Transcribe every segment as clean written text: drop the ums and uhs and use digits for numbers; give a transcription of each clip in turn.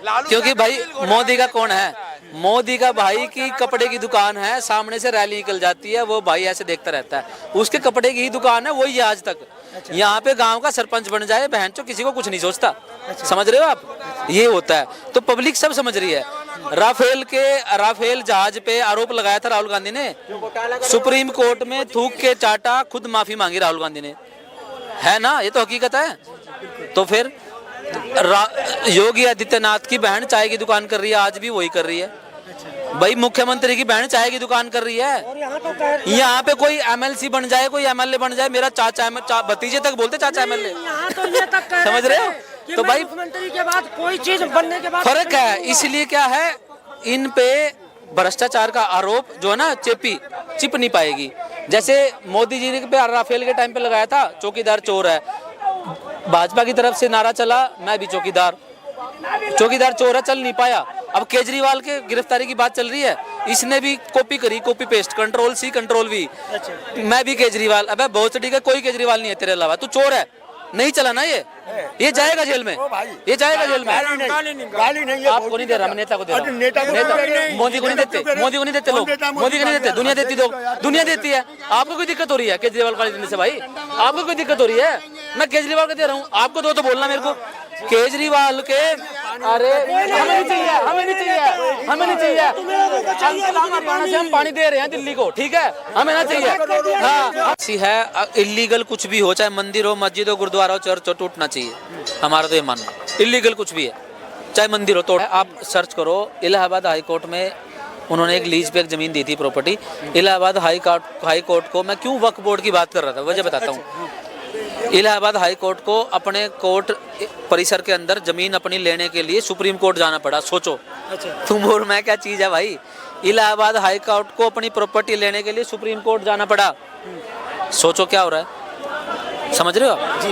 क्योंकि भाई मोदी का कौन है, मोदी का भाई की कपड़े की दुकान है, सामने से रैली निकल जाती है, वो भाई ऐसे देखता रहता है, उसके कपड़े की ही दुकान है, वही है आज तक। यहाँ पे गांव का सरपंच बन जाए बहन चो किसी को कुछ नहीं सोचता। समझ रहे हो आप, ये होता है। तो पब्लिक सब समझ रही है। राफेल जहाज पे आरोप लगाया था राहुल गांधी ने, सुप्रीम कोर्ट में थूक के चाटा, खुद माफी मांगी राहुल गांधी ने, है ना, ये तो हकीकत है। तो फिर योगी आदित्यनाथ की बहन चाय की दुकान कर रही है, आज भी वही कर रही है भाई। मुख्यमंत्री की बहन चाय की दुकान कर रही है। यहाँ पे कोई एमएलसी बन जाए, कोई एमएलए बन जाए, मेरा चाचा भतीजे तक बोलते चाचा एमएलए, समझ रहे हो। तो भाई मुख्यमंत्री के बाद कोई चीज बनने के बाद फर्क है। इसलिए क्या है, इन पे भ्रष्टाचार का आरोप जो है ना चिप नहीं पाएगी। जैसे मोदी जी ने पे राफेल के टाइम पे लगाया था चौकीदार चोर है, भाजपा की तरफ से नारा चला मैं भी चौकीदार चोर है, चल नहीं पाया। अब केजरीवाल के गिरफ्तारी की बात चल रही है, इसने भी कॉपी करी, copy paste, control C control V. मैं भी केजरीवाल, अबे बहुत ठीक है, कोई केजरीवाल नहीं है तेरे अलावा, तू चोर है, नहीं चला ना ये जाएगा जेल में, ये जाएगा जेल में। गाली नहीं है, आपको नहीं दे रहा, मैं नेता को दे रहा हूँ। मोदी को नहीं देते लोग, मोदी को नहीं देते, दुनिया देती, दुनिया देती है। आपको कोई दिक्कत हो रही है केजरीवाल को देने से? भाई आपको कोई दिक्कत हो रही है? मैं केजरीवाल को दे रहा हूँ, आपको दो तो बोलना मेरे को। केजरीवाल के अरे हमें नहीं चाहिए, हमें नहीं चाहिए, हमें नहीं चाहिए। हरियाणा से हम पानी दे रहे हैं दिल्ली को, ठीक है, हमें ना चाहिए। हाँ सी है, इलीगल कुछ भी हो, चाहे मंदिर हो, मस्जिद हो, गुरुद्वारा हो, चर्च हो, टूटना चाहिए। हमारा तो ये मानना, इलीगल कुछ भी है, चाहे मंदिर हो तोड़। आप सर्च करो, इलाहाबाद हाई कोर्ट में उन्होंने एक लीज पे एक जमीन दी थी, प्रॉपर्टी। इलाहाबाद हाई कोर्ट को, मैं क्यों वक्फ बोर्ड की बात कर रहा था, वजह बताता हूँ। इलाहाबाद हाई कोर्ट को अपने कोर्ट परिसर के अंदर जमीन अपनी लेने के लिए सुप्रीम कोर्ट जाना पड़ा। सोचो तुम और मैं क्या चीज है भाई। इलाहाबाद हाई कोर्ट को अपनी प्रॉपर्टी लेने के लिए सुप्रीम कोर्ट जाना पड़ा। सोचो क्या हो रहा है, समझ रहे हो आप? जी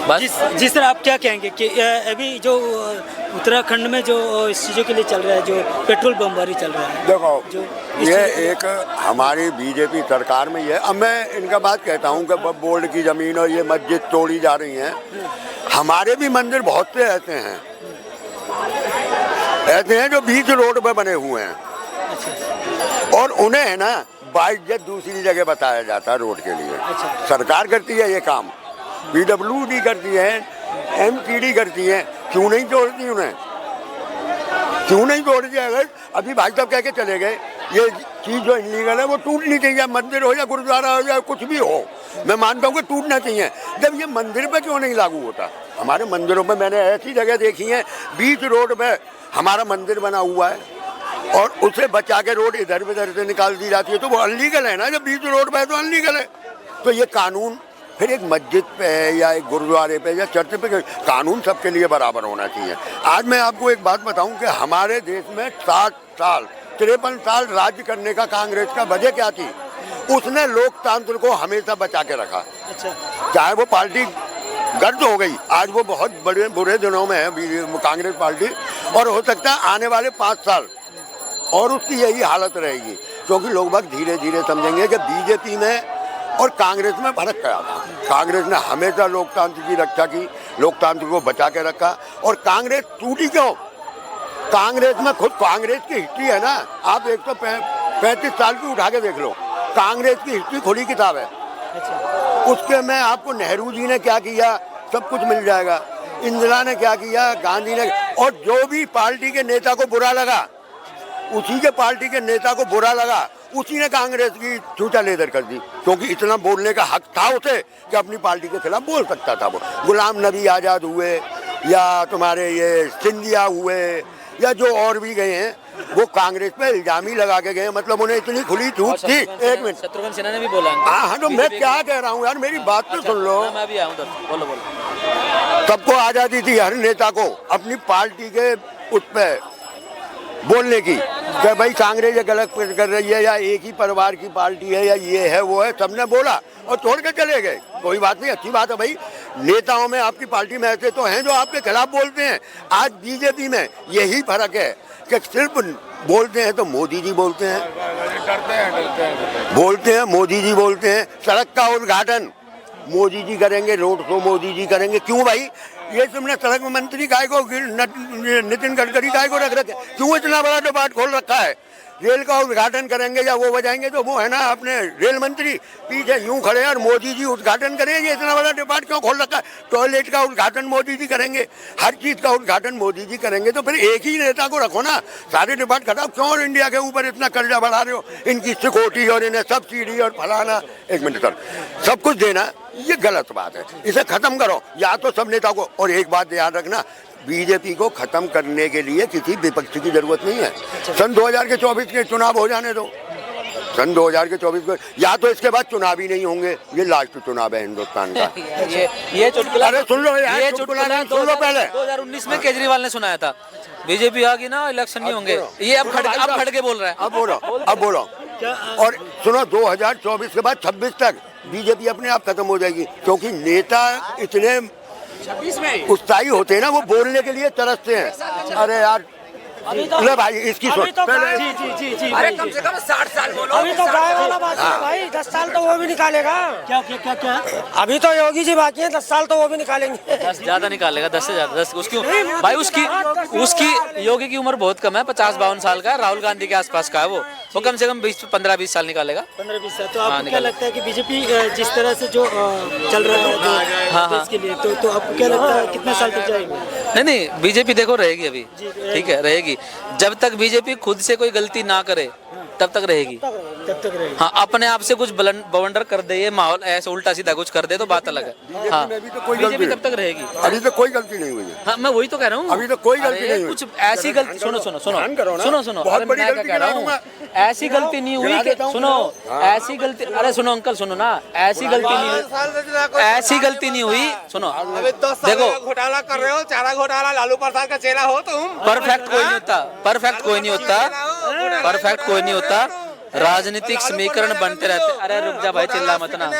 बस जिस तरह आप क्या कहेंगे कि अभी जो उत्तराखंड में जो इस चीज़ों के लिए चल रहा है, जो पेट्रोल बमबारी चल रहा है, देखो ये एक हमारी बीजेपी सरकार में ही है। अब मैं इनका बात कहता हूँ कि बोर्ड की जमीन और ये मस्जिद तोड़ी जा रही हैं। हमारे भी मंदिर बहुत से ऐसे हैं जो बीच रोड पे बने हुए हैं और उन्हें है ना बाइज्जत दूसरी जगह बताया जाता है रोड के लिए। सरकार करती है ये काम, PWD करती है, MTD करती है, क्यों नहीं जोड़ती उन्हें, क्यों नहीं जोड़ती? अगर अभी भाई साहब कह के चले गए ये चीज़ जो इलीगल है वो टूटनी चाहिए, मंदिर हो या गुरुद्वारा हो या कुछ भी हो, मैं मानता हूँ कि टूटना चाहिए। जब ये मंदिर पे क्यों नहीं लागू होता? हमारे मंदिरों में मैंने ऐसी जगह देखी है, बीच रोड पे हमारा मंदिर बना हुआ है और उसे बचा के रोड इधर उधर से निकाल दी जाती है, तो वो अनलीगल है ना। जब बीच रोड पे है तो अनलीगल है। तो ये कानून फिर एक मस्जिद पे है या एक गुरुद्वारे पे या चर्च पे, कानून सबके लिए बराबर होना चाहिए। आज मैं आपको एक बात बताऊं कि हमारे देश में 53 साल राज्य करने का कांग्रेस का वजह क्या थी? उसने लोकतंत्र को हमेशा बचा के रखा। चाहे वो पार्टी गर्द हो गई, आज वो बहुत बड़े बुरे दिनों में है कांग्रेस पार्टी, और हो सकता है आने वाले 5 साल और उसकी यही हालत रहेगी, क्योंकि लोग बाग धीरे धीरे समझेंगे कि बीजेपी में और कांग्रेस में फर्क क्या था। कांग्रेस ने हमेशा लोकतंत्र की रक्षा की, लोकतंत्र को बचा के रखा, और कांग्रेस टूटी क्यों? कांग्रेस में खुद कांग्रेस की हिस्ट्री है ना, आप 135 साल की उठा के देख लो, कांग्रेस की हिस्ट्री खुली किताब है। उसके में आपको नेहरू जी ने क्या किया सब कुछ मिल जाएगा, इंदिरा ने क्या किया, गांधी ने, और जो भी पार्टी के नेता को बुरा लगा, उसी के पार्टी के नेता को बुरा लगा, उसी ने कांग्रेस की छूटा लेदर कर दी, क्योंकि इतना बोलने का हक था उसे कि अपनी पार्टी के खिलाफ बोल सकता था। वो गुलाम नबी आज़ाद हुए या तुम्हारे ये सिंधिया हुए या जो और भी गए हैं, वो कांग्रेस पे इल्जाम ही लगा के गए, मतलब उन्हें इतनी खुली छूट थी। एक मिनट, शत्रुघ्न सिन्हा ने भी बोला। हाँ, तो मैं क्या कह रहा हूँ यार, मेरी बात तो सुन लो। मैं भी आऊँ, बोलो। सबको आज़ादी थी, हर नेता को अपनी पार्टी के उस पर बोलने की कि भाई कांग्रेस ये गलत कर रही है या एक ही परिवार की पार्टी है या ये है वो है, सबने बोला और छोड़ के चले गए। कोई बात नहीं, अच्छी बात है भाई, नेताओं में आपकी पार्टी में ऐसे तो हैं जो आपके खिलाफ बोलते हैं। आज बीजेपी में यही फर्क है कि सिर्फ बोलते हैं तो मोदी जी बोलते हैं, मोदी जी बोलते हैं। सड़क का उद्घाटन मोदी जी करेंगे, रोड शो मोदी जी करेंगे। क्यों भाई? ये तुमने सड़क मंत्री काय को नितिन गडकरी काय को रख रखे, क्यों इतना बड़ा डिपार्ट खोल रखा है? रेल का उद्घाटन करेंगे या वो बजाएंगे तो वो है ना अपने रेल मंत्री पीछे यूं खड़े हैं और मोदी जी उद्घाटन करेंगे। इतना बड़ा डिपार्ट क्यों खोल रखा है? टॉयलेट का उद्घाटन मोदी जी करेंगे, हर चीज का उद्घाटन मोदी जी करेंगे, तो फिर एक ही नेता को रखो ना, सारे डिपार्ट खटाओ। क्यों और इंडिया के ऊपर इतना कर्जा बढ़ा रहे हो? इनकी सिक्योरिटी और इन्हें सब्सिडी और फलाना, एक मिनट सर, सब कुछ देना, ये गलत बात है। इसे खत्म करो या तो सब नेता को। और एक बात याद रखना, बीजेपी को खत्म करने के लिए किसी विपक्ष की जरूरत नहीं है। सन 2024 के चुनाव हो जाने दो, सन 2024 को, या तो इसके बाद चुनाव ही नहीं होंगे। ये लास्ट चुनाव है हिंदुस्तान का। ये चुटकुला, अरे सुन लो यार, ये चुटकुला सुन लो पहले। 2019 में केजरीवाल ने सुनाया था, बीजेपी आ गई ना इलेक्शन नहीं होंगे। ये अब खड़ के बोल रहा है। अब बोलो। और सुनो, 2024 के बाद 26 तक बीजेपी अपने आप खत्म हो जाएगी, क्योंकि नेता इतने उत्साही होते हैं ना, वो बोलने के लिए तरसते हैं। अरे यार ले भाई, इसकी सोच जी अरे कम से कम 60 साल बोलो। अभी तो गाय वाला बाकी है भाई, 10 साल तो वो भी निकालेगा। क्या अभी तो योगी जी बाकी है, 10 साल तो वो भी निकालेंगे। 10 ज्यादा निकालेगा, 10 से ज्यादा। 10 उसकी भाई, उसकी योगी की उम्र बहुत कम है, 50-52 साल का है। राहुल गांधी के आसपास का है वो कम से कम 15-20 साल निकालेगा। 15-20 साल। तो आपको क्या लगता है कि बीजेपी जिस तरह से जो चल रहा है देश के लिए, तो आपको क्या लगता है कितने साल तक जाएगी? नहीं, बीजेपी देखो रहेगी अभी, ठीक है, रहेगी। जब तक बीजेपी खुद से कोई गलती ना करे तब तक रहेगी। हाँ, अपने आप से कुछ बवंडर कर दे, ये माहौल ऐसा उल्टा सीधा कुछ कर दे तो बात अलग है। हाँ, बीजेपी तब तक रहेगी। अभी तो कोई गलती नहीं हुई है। हाँ, मैं वही तो कह रहा हूँ, अभी तो कोई गलती नहीं हुई। कुछ ऐसी गलती, सुनो, अरे मैं क्या कह रहा हूँ, ऐसी गलती नहीं हुई कि, सुनो, ऐसी गलती, अरे सुनो अंकल, सुनो ना, ऐसी गलती नहीं हुई। सुनो, देखो, घोटाला कर रहे हो, चारा घोटाला, लालू प्रसाद का चेला हो तुम। परफेक्ट कोई नहीं होता, राजनीतिक समीकरण बनते रहते। अरे रुक जा भाई, चिल्ला मत ना।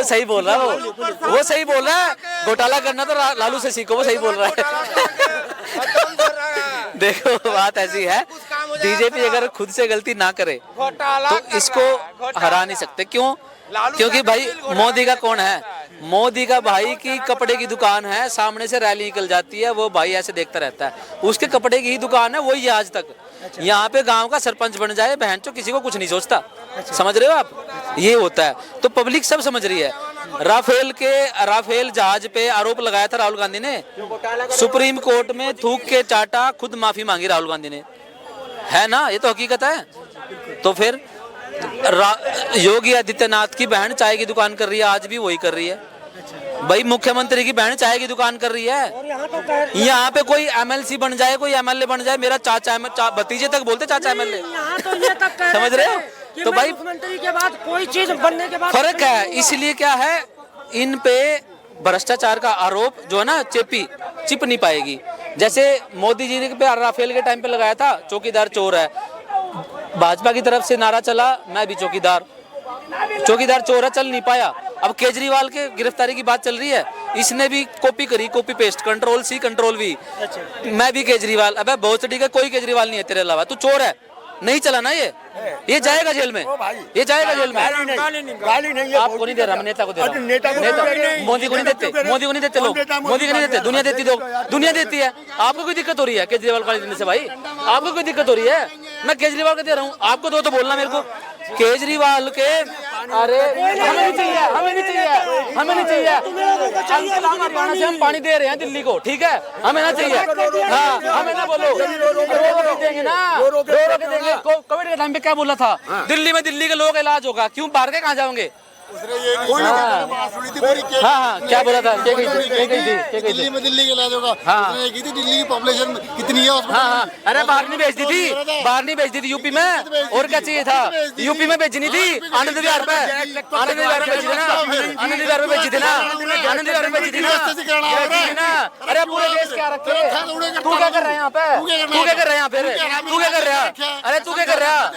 सही बोल रहा है वो सही बोल रहा है। घोटाला करना तो लालू से सीखो, वो सही बोल रहा है। देखो बात ऐसी है, बीजेपी अगर खुद से गलती ना करे तो इसको हरा नहीं सकते। क्यों? क्योंकि भाई मोदी का कौन है? मोदी का भाई की कपड़े की दुकान है, सामने से रैली निकल जाती है, वो भाई ऐसे देखता रहता है, उसके कपड़े की ही दुकान है, वही आज तक। यहाँ पे गांव का सरपंच बन जाए बहन चो, किसी को कुछ नहीं सोचता। समझ रहे हो आप? ये होता है, तो पब्लिक सब समझ रही है। राफेल जहाज पे आरोप लगाया था राहुल गांधी ने, सुप्रीम कोर्ट में थूक के चाटा, खुद माफी मांगी राहुल गांधी ने, है ना? ये तो हकीकत है। तो फिर योगी आदित्यनाथ की बहन चाय की दुकान कर रही है, आज भी वही कर रही है भाई। मुख्यमंत्री की बहन चाय की दुकान कर रही है। यहाँ पे कोई एमएलसी बन जाए, कोई एमएलए बन जाए, मेरा चाचा भतीजे तक बोलते चाचा एमएलए। समझ रहे हो? तो भाई मुख्यमंत्री के बाद कोई चीज बनने के बाद फर्क है। इसलिए क्या है, इन पे भ्रष्टाचार का आरोप जो है ना, चिप नहीं पाएगी। जैसे मोदी जी ने पे राफेल के टाइम पे लगाया था, चौकीदार चोर है, भाजपा की तरफ से नारा चला, मैं भी चौकीदार चोर है, चल नहीं पाया। अब केजरीवाल के गिरफ्तारी की बात चल रही है, इसने भी कॉपी करी, कॉपी पेस्ट, Ctrl+C Ctrl+V। मैं भी केजरीवाल, अबे बहुत ठीक है, कोई केजरीवाल नहीं है तेरे अलावा, तू चोर है, नहीं चलाना ये जाएगा जेल में, ये जाएगा जेल में। आपको नहीं दे रहा, मैं नेता को दे रहा हूँ। नेता मोदी को नहीं देते लोग, मोदी को नहीं देते, दुनिया देती है। आपको कोई दिक्कत हो रही है केजरीवाल को देने से? भाई आपको कोई दिक्कत हो रही है? मैं केजरीवाल को दे रहा हूँ, आपको दो तो बोलना मेरे को। केजरीवाल के, अरे हमें नहीं चाहिए। हरियाणा से हम पानी दे रहे हैं दिल्ली को, ठीक है, हमें ना चाहिए। हाँ, हमें ना बोलो, देंगे ना, देंगे। कोविड के टाइम पे क्या बोला था? दिल्ली में दिल्ली के लोग इलाज होगा, क्यों बाहर के कहाँ जाओगे? हाँ, क्या बोला था? दिल्ली में दिल्ली के इलाज होगा। दिल्ली की पॉपुलेशन कितनी है? हाँ, अरे बाहर नहीं भेज दी थी, यूपी में। और क्या चाहिए था? यूपी में भेजनी थी, आनंद विहार पे भेजी थी ना, अरे पूरे देश क्या रखे? तू क्या कर रहा है यहाँ पे? तू क्या कर रहा है यहाँ पे? अरे तू क्या कर रहा है?